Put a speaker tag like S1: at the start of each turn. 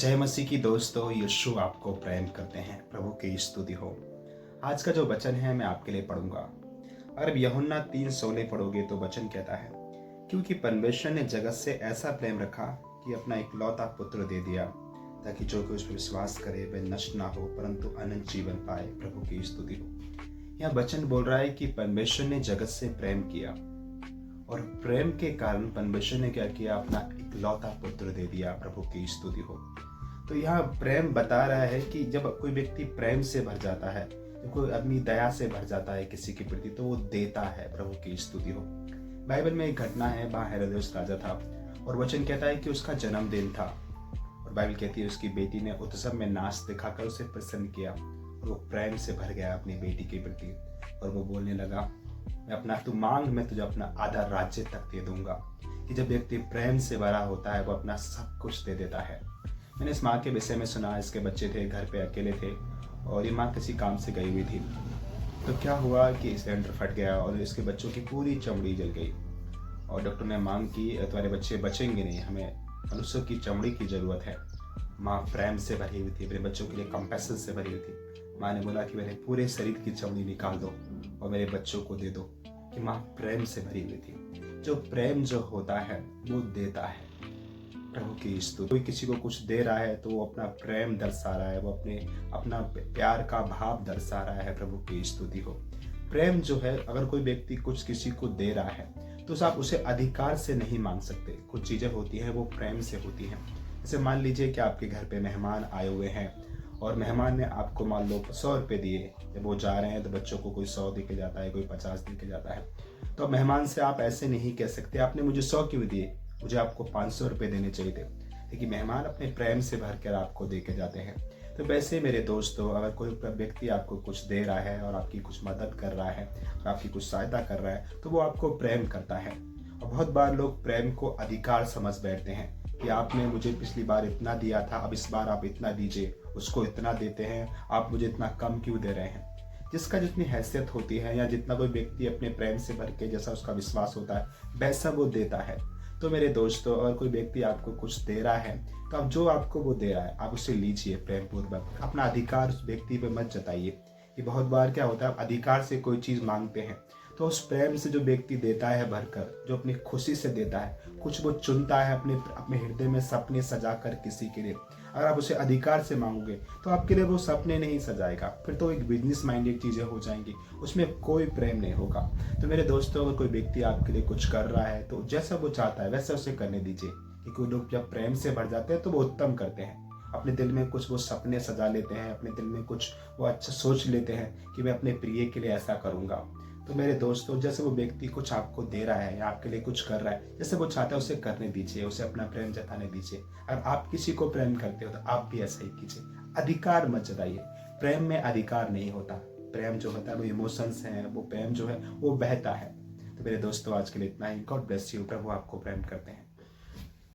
S1: जय मसीह की दोस्तों, यीशु आपको प्रेम करते हैं। प्रभु की स्तुति हो। आज का जो वचन है मैं आपके लिए पढ़ूंगा। अगर यूहन्ना 3:16 पढ़ोगे तो वचन कहता है, क्योंकि परमेश्वर ने जगत से ऐसा प्रेम रखा कि अपना इकलौता पुत्र दे दिया, ताकि जो कोई उस पर विश्वास करे वह नष्ट ना हो परंतु अनंत जीवन पाए। प्रभु की स्तुति हो। यह वचन बोल रहा है कि परमेश्वर ने जगत से प्रेम किया और प्रेम के कारण परमेश्वर ने क्या किया, अपना इकलौता पुत्र दे दिया। प्रभु की स्तुति हो। तो यहाँ प्रेम बता रहा है कि जब कोई व्यक्ति प्रेम से भर जाता है, जब कोई आदमी दया से भर जाता है किसी के प्रति, तो वो देता है। प्रभु की स्तुति हो। बाइबल में एक घटना है, वहाँ हेरोदेस राजा था और वचन कहता है कि उसका जन्मदिन था और बाइबल कहती है उसकी बेटी ने उत्सव में नाच दिखाकर उसे प्रसन्न किया और वो प्रेम से भर गया अपनी बेटी के प्रति और वो बोलने लगा, मैं अपना तू मांग, मैं तुझे अपना आधा राज्य तक दे दूंगा। कि जब व्यक्ति प्रेम से भरा होता है वो अपना सब कुछ दे देता है। मैंने इस माँ के विषय में सुना, इसके बच्चे थे, घर पे अकेले थे और ये माँ किसी काम से गई हुई थी। तो क्या हुआ कि सिलेंडर फट गया और इसके बच्चों की पूरी चमड़ी जल गई और डॉक्टर ने मांग की, तुम्हारे बच्चे बचेंगे नहीं, हमें मनुष्य की चमड़ी की ज़रूरत है। माँ प्रेम से भरी हुई थी, अपने बच्चों के लिए कंपैशन से भरी हुई थी। माँ ने बोला कि मेरे पूरे शरीर की चमड़ी निकाल दो और मेरे बच्चों को दे दो। कि माँ प्रेम से भरी हुई थी। जो प्रेम जो होता है वो देता है। प्रभु की स्तुति। कोई किसी को कुछ दे रहा है तो वो अपना प्रेम दर्शा रहा है, वो अपना प्यार का भाव दर्शा रहा है। प्रभु की स्तुति हो। प्रेम जो है, अगर कोई व्यक्ति कुछ किसी को दे रहा है तो आप उसे अधिकार से नहीं मांग सकते। कुछ चीजें होती हैं वो प्रेम से होती हैं। जैसे मान लीजिए कि आपके घर पे मेहमान आए हुए हैं और मेहमान ने आपको मान लो 100 रुपये दिए। जब वो जा रहे हैं तो बच्चों को कोई 100 दे के जाता है, कोई 50 दे के जाता है। तो मेहमान से आप ऐसे नहीं कह सकते, आपने मुझे 100 क्यों दिए, मुझे आपको 500 रुपये देने चाहिए थे। लेकिन मेहमान अपने प्रेम से भर कर आपको दे के जाते हैं। तो वैसे मेरे दोस्तों, अगर कोई व्यक्ति आपको कुछ दे रहा है और आपकी कुछ मदद कर रहा है और आपकी कुछ सहायता कर रहा है तो वो आपको प्रेम करता है। और बहुत बार लोग प्रेम को अधिकार समझ बैठते हैं कि आपने मुझे पिछली बार इतना दिया था, अब इस बार आप इतना दीजिए, उसको इतना देते हैं, आप मुझे इतना कम क्यों दे रहे हैं। जिसका जितनी हैसियत होती है या जितना कोई व्यक्ति अपने प्रेम से भर के, जैसा उसका विश्वास होता है वैसा वो देता है। तो मेरे दोस्तों, अगर कोई व्यक्ति आपको कुछ दे रहा है तो आप जो आपको वो दे रहा है आप उसे लीजिए प्रेम पूर्वक। अपना अधिकार उस व्यक्ति पे मत जताइए। कि बहुत बार क्या होता है, आप अधिकार से कोई चीज़ मांगते हैं तो उस प्रेम से जो व्यक्ति देता है भरकर, जो अपनी खुशी से देता है, कुछ वो चुनता है अपने हृदय में सपने सजा कर किसी के लिए। अगर आप उसे अधिकार से मांगोगे तो आपके लिए वो सपने नहीं सजाएगा, फिर तो एक बिजनेस माइंडेड चीज़ें हो जाएंगी, उसमें कोई प्रेम नहीं होगा। तो मेरे दोस्तों, अगर कोई व्यक्ति आपके लिए कुछ कर रहा है तो जैसा वो चाहता है वैसा उसे करने दीजिए। क्योंकि लोग जब प्रेम से भर जाते हैं तो वो उत्तम करते हैं। अपने दिल में कुछ वो सपने सजा लेते हैं, अपने दिल में कुछ वो अच्छा सोच लेते हैं कि मैं अपने प्रिय के लिए ऐसा करूँगा। तो मेरे दोस्तों, जैसे वो व्यक्ति कुछ आपको दे रहा है या आपके लिए कुछ कर रहा है, जैसे वो चाहता है उसे करने दीजिए, उसे अपना प्रेम जताने दीजिए। अगर आप किसी को प्रेम करते हो तो आप भी ऐसा ही कीजिए। अधिकार मत जताइए। प्रेम में अधिकार नहीं होता। प्रेम जो होता है वो इमोशंस हैं, वो प्रेम जो है वो बहता है। तो मेरे दोस्तों, आज के लिए इतना ही। God bless you. प्रभु आपको प्रेम करते हैं।